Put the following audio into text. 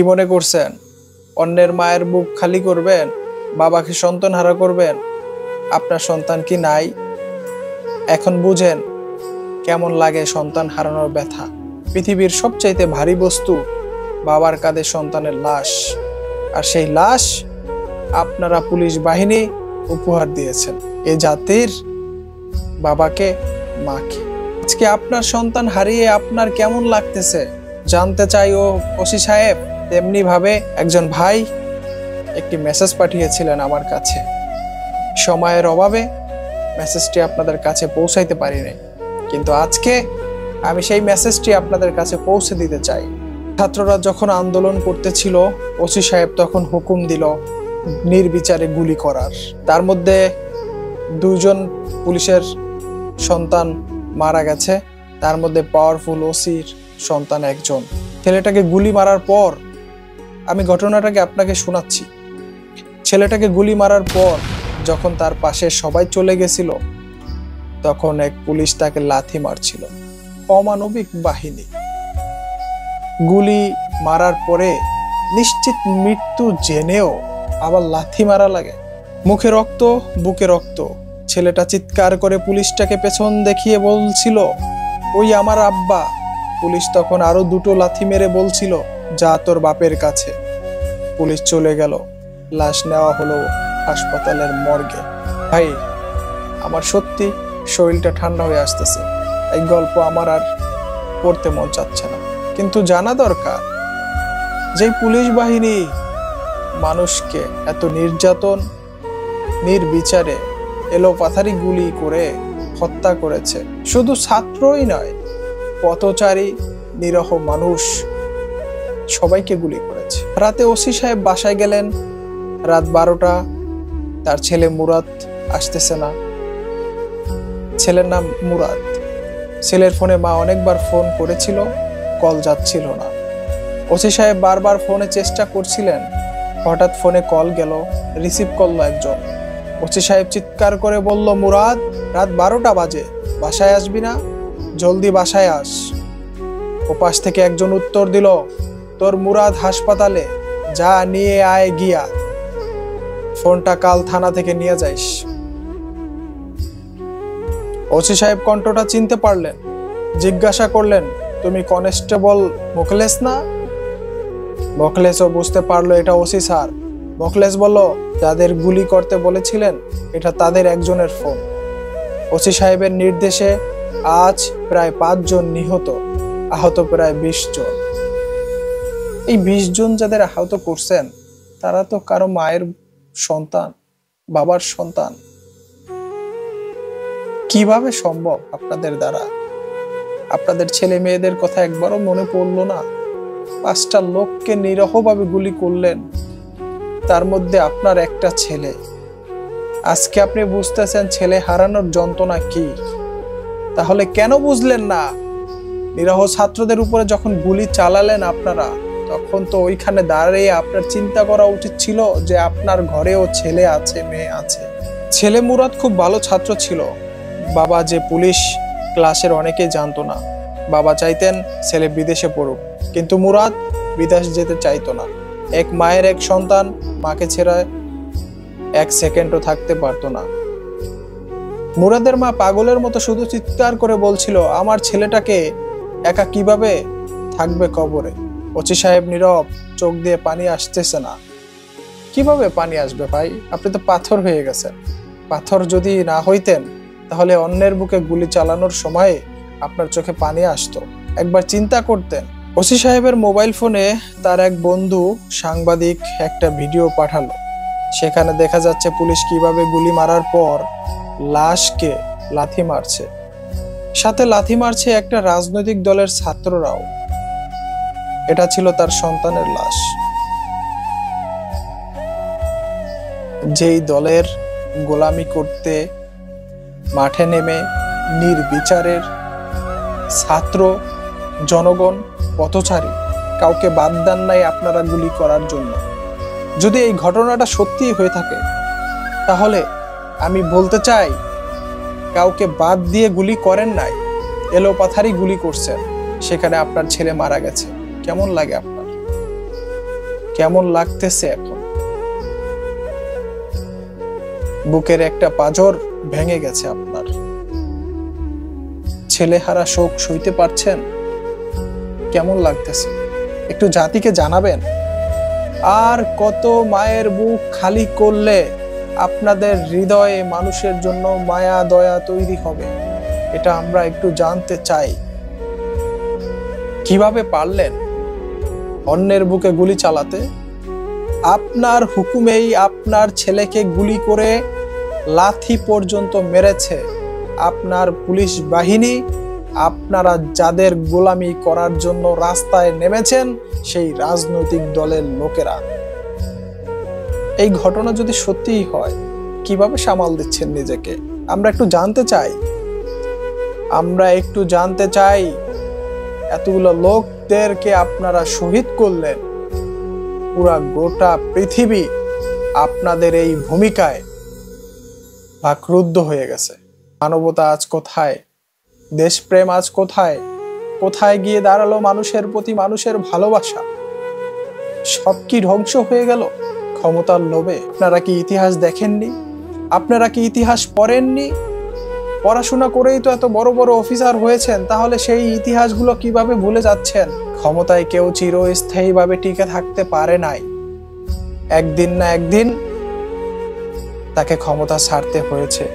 মনে করছেন অন্যের মায়ের বুক খালি করবেন, বাবাকে সন্তান হারা করবেন? আপনার সন্তান কি নাই? এখন বুঝেন কেমন লাগে সন্তান হারানোর ব্যথা। পৃথিবীর সবচাইতে ভারী বস্তু বাবার কাঁধে সন্তানের লাশ, আর সেই লাশ আপনারা পুলিশ বাহিনী উপহার দিয়েছেন এ জাতির বাবাকে, মাকে। আজকে আপনার সন্তান হারিয়ে আপনার কেমন লাগতেছে জানতে চাই ও ওসি সাহেব। তেমনি ভাবে একজন ভাই একটি মেসেজ পাঠিয়েছিলেন আমার কাছে। সময়ের অভাবে মেসেজটি আপনাদের কাছে পৌঁছাইতে পারিনি, কিন্তু আজকে আমি সেই মেসেজটি আপনাদের কাছে পৌঁছে দিতে চাই। ছাত্ররা যখন আন্দোলন করতেছিল, ওসি সাহেব তখন হুকুম দিল নির্বিচারে গুলি করার। তার মধ্যে 2 জন পুলিশের সন্তান মারা গেছে, তার মধ্যে পাওয়ারফুল ওসির সন্তান একজন। ছেলেটাকে গুলি মারার পর, আমি ঘটনাটাকে আপনাকে শোনাচ্ছি। ছেলেটাকে গুলি মারার পর যখন তার পাশে সবাই চলে গেছিল, তখন এক পুলিশ তাকে লাথি মারছিল। অমানবিক বাহিনী। গুলি মারার পরে নিশ্চিত মৃত্যু জেনেও আবার লাথি মারা লাগে। মুখে রক্ত, বুকে রক্ত। ছেলেটা চিৎকার করে পুলিশটাকে পেছন দেখিয়ে বলছিল, ওই আমার আব্বা। পুলিশ তখন আরো 2টো লাথি মেরে বলছিল, যা তোর বাপের কাছে। পুলিশ চলে গেল, লাশ নেওয়া হলো হাসপাতালের মর্গে। ভাই, আমার সত্যি শরীরটা ঠান্ডা হয়ে আসতেছে। এই গল্প আমার আর পড়তে মন চাচ্ছে না, কিন্তু জানা দরকার যে পুলিশ বাহিনী মানুষকে এত নির্যাতন, নির্বিচারে এলোপাথারি গুলি করে হত্যা করেছে। শুধু ছাত্রই নয়, পথচারী, নিরহ মানুষ সবাইকে গুলি করেছে। রাতে ওসি সাহেব বাসায় গেলেন, রাত 12টা। তার ছেলে মুরাদ আসতেছে না। ছেলের নাম মুরাদ। ছেলের ফোনে মা অনেকবার ফোন করেছিল, কল যাচ্ছিল না। ওসি সাহেব বারবার ফোনে চেষ্টা করছিলেন। হঠাৎ ফোনে কল গেল, রিসিভ করলো একজন। ওসি সাহেব চিৎকার করে বলল, মুরাদ, রাত 12টা বাজে, বাসায় আসবি না? জলদি বাসায় আস। ওপাশ থেকে একজন উত্তর দিল, তোর মুরাদ হাসপাতালে, যা নিয়ে আয় গিয়া। ফোনটা কাল থানা থেকে নিয়ে যাইস। ওসি সাহেব কণ্ঠটা চিনতে পারলেন, জিজ্ঞাসা করলেন, তুমি কনস্টেবল মোখলেস না? মোখলেসও বুঝতে পারলো এটা ওসি স্যার। মোখলেস বলল, যাদের গুলি করতে বলেছিলেন এটা তাদের একজনের ফোন। ওসি সাহেবের নির্দেশে আজ প্রায় 5 জন নিহত, আহত প্রায় 20 জন। এই 20 জন যাদের আহত করছেন তারা তো কারো মায়ের সন্তান, বাবার সন্তান। কিভাবে সম্ভব আপনাদের দ্বারা? আপনাদের ছেলে মেয়েদের কথা একবারও মনে পড়লো না? 5টা লোককে নিরহভাবে গুলি করলেন, তার মধ্যে আপনার একটা ছেলে। আজকে আপনি বুঝতেছেন ছেলে হারানোর যন্ত্রণা কি। তাহলে কেন বুঝলেন না? নিরহ ছাত্রদের উপরে যখন গুলি চালালেন আপনারা, তখন তো ওইখানে দাঁড়িয়ে আপনার চিন্তা করা উচিত ছিল যে আপনার ঘরেও ছেলে আছে, মেয়ে আছে। ছেলে মুরাদ খুব ভালো ছাত্র ছিল। বাবা যে পুলিশ, ক্লাসের অনেকেই জানতো না। বাবা চাইতেন ছেলে বিদেশে পড়ুক, কিন্তু মুরাদ বিদেশ যেতে চাইতো না। এক মায়ের এক সন্তান, মাকে ছেড়ে 1 সেকেন্ডও থাকতে পারতো না। মুরাদের মা পাগলের মতো শুধু চিৎকার করে বলছিল, আমার ছেলেটাকে একা কিভাবে থাকবে কবরে। ওসি সাহেব নীরব, চোখ দিয়ে পানি আসতেছে না। কিভাবে পানি আসবে ভাই? আপনি তো পাথর হয়ে গেছেন। পাথর যদি না হইতেন তাহলে অন্যের বুকে গুলি চালানোর সময় আপনার চোখে পানি আসতো। একবার চিন্তা করতেন। ওসি সাহেবের মোবাইল ফোনে তার এক বন্ধু সাংবাদিক একটা ভিডিও পাঠালো। সেখানে দেখা যাচ্ছে পুলিশ কিভাবে গুলি মারার পর লাশকে লাথি মারছে, সাথে লাথি মারছে একটা রাজনৈতিক দলের ছাত্ররাও। এটা ছিল তার সন্তানের লাশ। যেই দলের গোলামি করতে মাঠে নেমে নির্বিচারের ছাত্র, জনগণ, পথচারী কাউকে বাদ দেন নাই আপনারা গুলি করার জন্য। যদি এই ঘটনাটা সত্যি হয়ে থাকে তাহলে আমি বলতে চাই, কাউকে বাদ দিয়ে গুলি করেন নাই, এলোপাথারি গুলি করছেন। সেখানে আপনার ছেলে মারা গেছে, কেমন লাগে আপনার? কেমন লাগতেছে এখন? বুকের একটা পাঁজর ভেঙে গেছে আপনার। ছেলেহারা শোক সইতে পারছেন? কেমন লাগতেছে একটু জাতিকে জানাবেন। আর কত মায়ের বুক খালি করলে আপনাদের হৃদয়ে মানুষের জন্য মায়া দয়া তৈরি হবে, এটা আমরা একটু জানতে চাই। কিভাবে পারলেন অন্যের বুকে গুলি চালাতে? আপনার হুকুমেই আপনার ছেলেকে গুলি করে লাথি পর্যন্ত মেরেছে আপনার পুলিশ বাহিনী। আপনারা যাদের গোলামি করার জন্য রাস্তায় নেমেছেন সেই রাজনৈতিক দলের লোকেরা। এই ঘটনা যদি সত্যিই হয়, কিভাবে সামাল দিচ্ছেন নিজেকে? আমরা একটু জানতে চাই। আমরা একটু জানতে চাই। এতগুলো লোকদেরকে আপনারা শহীদ করলেন, পুরা গোটা পৃথিবী আপনাদের এই ভূমিকায় বাকরুদ্ধ হয়ে গেছে। মানবতা আজ কোথায়? দেশপ্রেম আজ কোথায়? কোথায় গিয়ে দাঁড়ালো মানুষের প্রতি মানুষের ভালোবাসা? সব কি ধ্বংস হয়ে গেল ক্ষমতার লোভে? আপনারা কি ইতিহাস দেখেননি? আপনারা কি ইতিহাস পড়েননি? পড়াশোনা করেই তো এত বড় বড় অফিসার হয়েছেন, তাহলে সেই ইতিহাসগুলো কিভাবে ভুলে যাচ্ছেন? ক্ষমতায় কেউ চিরস্থায়ীভাবে টিকে থাকতে পারে নাই। একদিন না একদিন তাকে ক্ষমতা ছাড়তে হয়েছে।